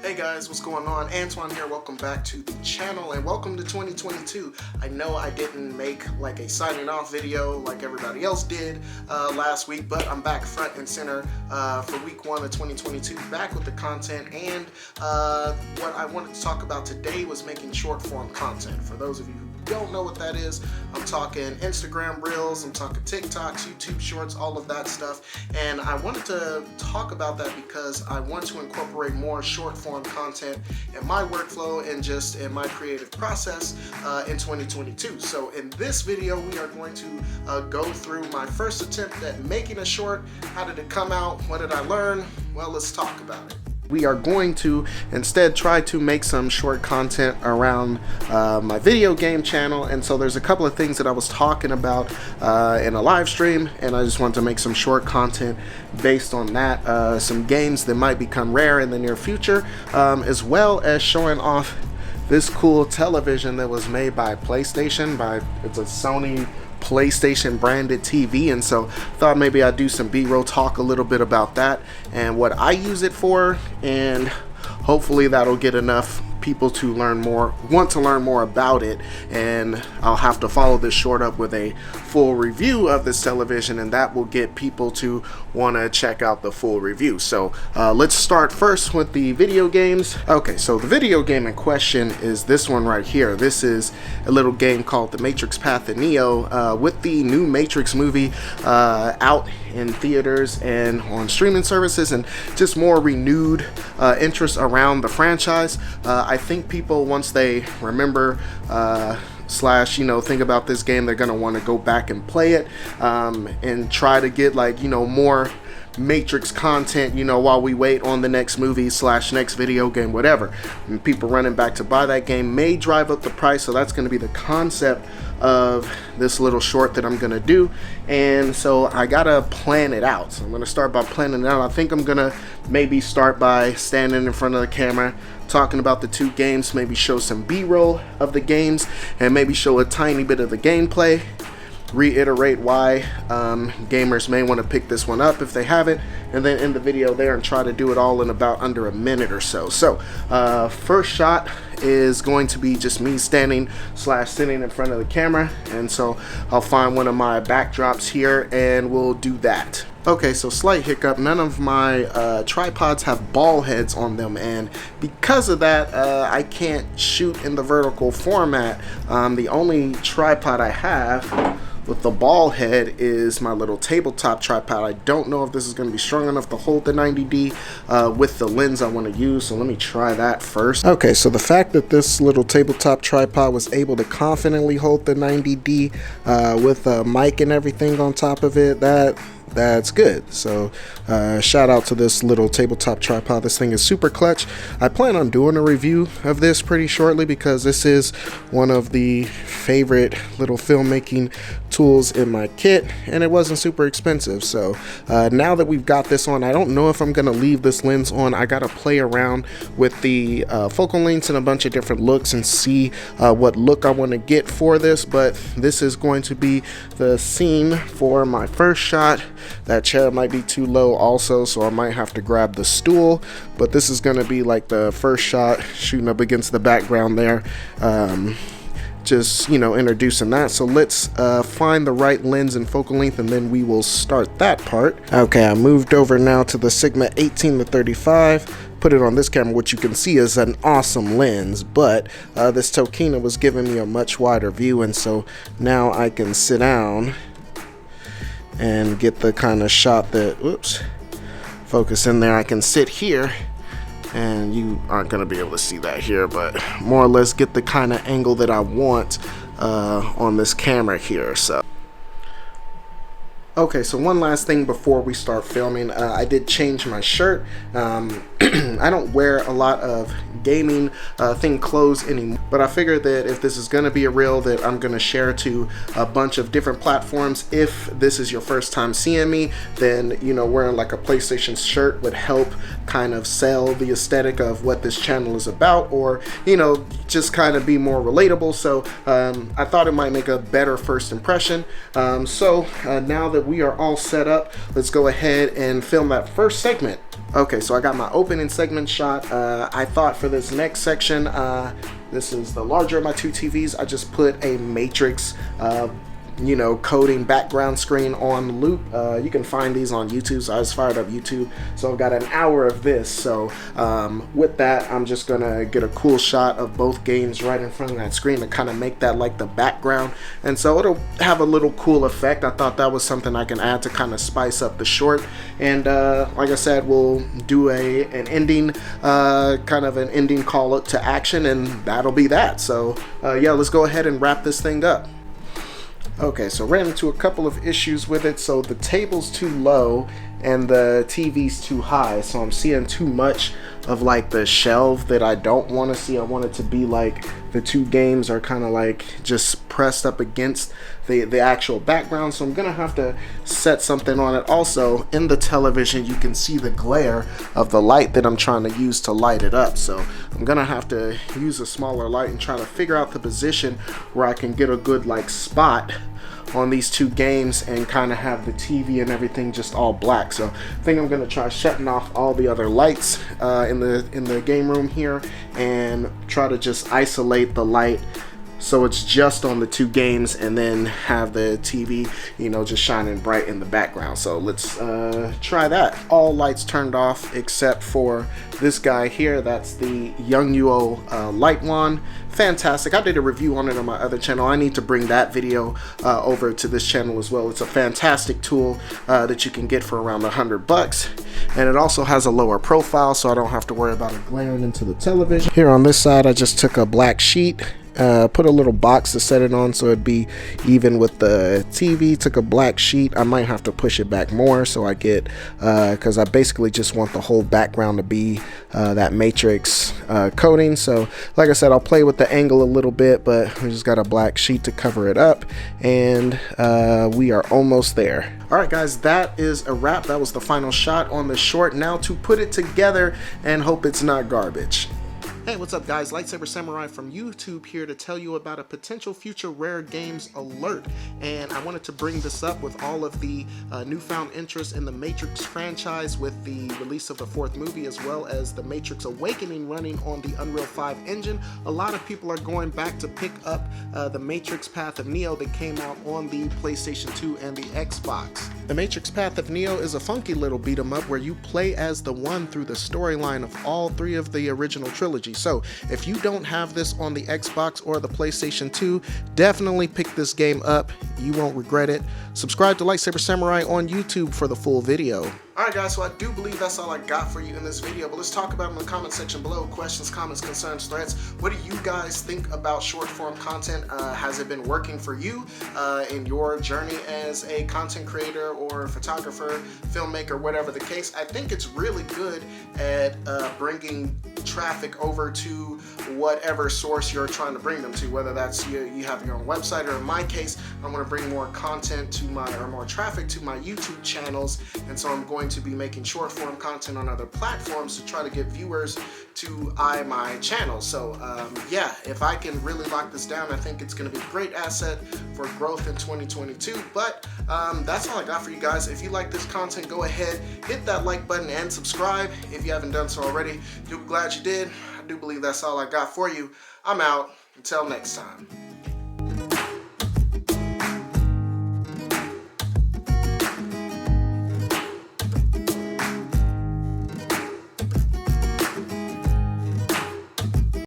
Hey guys, what's going on? Antoine here. Welcome back to the channel and welcome to 2022. I know I didn't make like a signing off video like everybody else did last week, but I'm back front and center for week 1 of 2022, back with the content. And what I wanted to talk about today was making short form content. For those of you who don't know what that is, I'm talking Instagram Reels, I'm talking TikToks, YouTube Shorts, all of that stuff. And I wanted to talk about that because I want to incorporate more short form content in my workflow and just in my creative process in 2022. So in this video, we are going to go through my first attempt at making a short. How did it come out? What did I learn? Well, let's talk about it. We are going to instead try to make some short content around my video game channel, and so there's a couple of things that I was talking about in a live stream, and I just want to make some short content based on that. Some games that might become rare in the near future, as well as showing off this cool television that was made by PlayStation. It's a Sony PlayStation branded TV, and so thought maybe I'd do some B-roll, talk a little bit about that and what I use it for, and hopefully that'll get enough people to want to learn more about it. And I'll have to follow this short up with a full review of this television, and that will get people to want to check out the full review. So let's start first with the video games. Okay, so the video game in question is this one right here. This is a little game called The Matrix Path of Neo, with the new Matrix movie out in theaters and on streaming services, and just more renewed interest around the franchise. I think people, once they remember think about this game, they're gonna want to go back and play it and try to get more Matrix content, while we wait on the next movie / next video game, whatever. And people running back to buy that game may drive up the price, so that's going to be the concept of this little short that I'm going to do. And so I gotta plan it out. So I'm going to start by planning it out. I think I'm going to maybe start by standing in front of the camera, talking about the two games, maybe show some B-roll of the games, and maybe show a tiny bit of the gameplay, reiterate why gamers may want to pick this one up if they haven't, and then end the video there and try to do it all in about under a minute or so. So first shot is going to be just me standing / sitting in front of the camera, and so I'll find one of my backdrops here and we'll do that. Okay, so slight hiccup, none of my tripods have ball heads on them, and because of that I can't shoot in the vertical format. The only tripod I have with the ball head is my little tabletop tripod. I don't know if this is going to be strong enough to hold the 90D with the lens I want to use, so let me try that first. Okay, so the fact that this little tabletop tripod was able to confidently hold the 90D with a mic and everything on top of it, that's good. So shout out to this little tabletop tripod. This thing is super clutch. I plan on doing a review of this pretty shortly because this is one of the favorite little filmmaking tools in my kit, and it wasn't super expensive. So now that we've got this on, I don't know if I'm gonna leave this lens on. I gotta play around with the focal lengths and a bunch of different looks and see what look I want to get for this, but this is going to be the scene for my first shot. That chair might be too low also, so I might have to grab the stool, but this is going to be like the first shot, shooting up against the background there, just introducing that. So let's find the right lens and focal length, and then we will start that part. Okay, I moved over now to the Sigma 18-35, put it on this camera. What you can see is an awesome lens, but this Tokina was giving me a much wider view, and so now I can sit down and get the kind of shot that, focus in there. I can sit here, and you aren't going to be able to see that here, but more or less get the kind of angle that I want on this camera here. So okay, so one last thing before we start filming. I did change my shirt. I don't wear a lot of gaming thing clothes anymore, but I figured that if this is going to be a reel that I'm going to share to a bunch of different platforms, if this is your first time seeing me, then wearing like a PlayStation shirt would help kind of sell the aesthetic of what this channel is about, or just kind of be more relatable. So I thought it might make a better first impression. So now that we are all set up, let's go ahead and film that first segment Okay, so I got my opening segment shot. I thought for this next section, this is the larger of my two TVs. I just put a matrix coding background screen on loop. You can find these on YouTube, so I just fired up YouTube. So I've got an hour of this. So with that, I'm just gonna get a cool shot of both games right in front of that screen to kind of make that like the background, and so it'll have a little cool effect. I thought that was something I can add to kind of spice up the short. And like I said, we'll do an ending, kind of an ending call to action, and that'll be that. So yeah, let's go ahead and wrap this thing up. Okay, so ran into a couple of issues with it. So the table's too low and the TV's too high, so I'm seeing too much of like the shelf that I don't want to see. I want it to be like the two games are kind of like just pressed up against the actual background, so I'm gonna have to set something on it. Also, in the television you can see the glare of the light that I'm trying to use to light it up, so I'm gonna have to use a smaller light and try to figure out the position where I can get a good like spot on these two games and kind of have the TV and everything just all black. So I think I'm gonna try shutting off all the other lights in the game room here and try to just isolate the light so it's just on the two games, and then have the TV, just shining bright in the background. So let's try that. All lights turned off except for this guy here. That's the Youngyuo light wand. Fantastic. I did a review on it on my other channel. I need to bring that video over to this channel as well. It's a fantastic tool that you can get for around $100, and it also has a lower profile, so I don't have to worry about it glaring into the television. Here on this side, I just took a black sheet, put a little box to set it on so it'd be even with the TV. Took a black sheet. I might have to push it back more so I get, because I basically just want the whole background to be that matrix coating. So like I said, I'll play with the angle a little bit, but we just got a black sheet to cover it up, and we are almost there. All right guys, that is a wrap. That was the final shot on the short. Now to put it together and hope it's not garbage. Hey, what's up guys? Lightsaber Samurai from YouTube here to tell you about a potential future rare games alert. And I wanted to bring this up with all of the newfound interest in the Matrix franchise with the release of the 4th movie, as well as the Matrix Awakening running on the Unreal 5 engine. A lot of people are going back to pick up the Matrix Path of Neo that came out on the PlayStation 2 and the Xbox. The Matrix Path of Neo is a funky little beat 'em up where you play as the One through the storyline of all 3 of the original trilogy. So if you don't have this on the Xbox or the PlayStation 2, definitely pick this game up. You won't regret it. Subscribe to Lightsaber Samurai on YouTube for the full video. Alright guys, so I do believe that's all I got for you in this video, but let's talk about it in the comment section below. Questions, comments, concerns, threats. What do you guys think about short form content? Has it been working for you in your journey as a content creator or photographer, filmmaker, whatever the case? I think it's really good at bringing traffic over to whatever source you're trying to bring them to, whether that's you have your own website, or in my case, I want to bring more content to more traffic to my YouTube channels, and so I'm going to be making short form content on other platforms to try to get viewers to my channel. So yeah, if I can really lock this down, I think it's going to be a great asset for growth in 2022. But that's all I got for you guys. If you like this content, go ahead, hit that like button and subscribe if you haven't done so already. I'm glad you did. I do believe that's all I got for you. I'm out. Until next time.